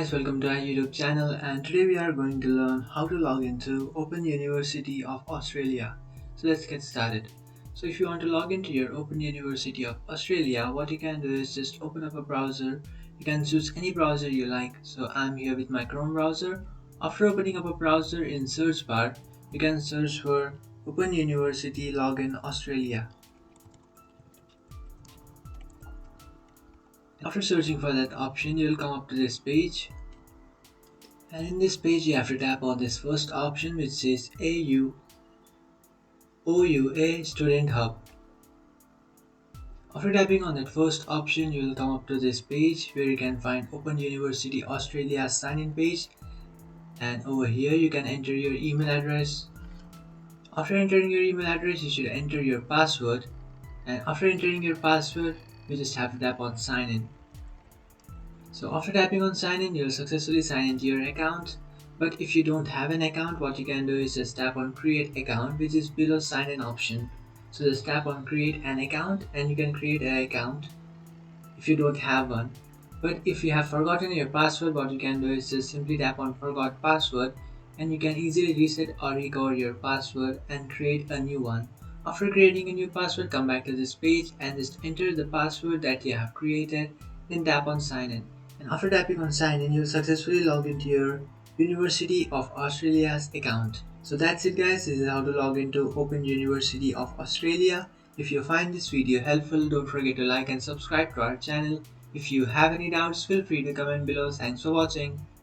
guys, welcome to our YouTube channel, and today we are going to learn how to log into Open University of Australia. So let's get started. So if you want to log into your Open University of Australia, what you can do is just open up a browser. You can choose any browser you like. So I'm here with my Chrome browser. After opening up a browser in search bar, you can search for Open University Login Australia. After searching for that option, you will come up to this page. And in this page, you have to tap on this first option which says OUA Student Hub. After tapping on that first option, you will come up to this page where you can find Open University Australia sign-in page. And over here, you can enter your email address. After entering your email address, you should enter your password. And after entering your password, you just have to tap on sign in. So after tapping on sign in, you'll successfully sign into your account. But if you don't have an account, what you can do is just tap on create account, which is below sign in option. So just tap on create an account and you can create an account if you don't have one. But if you have forgotten your password, what you can do is just simply tap on forgot password and you can easily reset or recover your password and create a new one. After creating a new password, come back to this page and just enter the password that you have created, then tap on sign in. And after tapping on sign in, you'll successfully log into your University of Australia's account. So that's it guys, this is how to log into Open University of Australia. If you find this video helpful, don't forget to like and subscribe to our channel. If you have any doubts, feel free to comment below. Thanks for watching.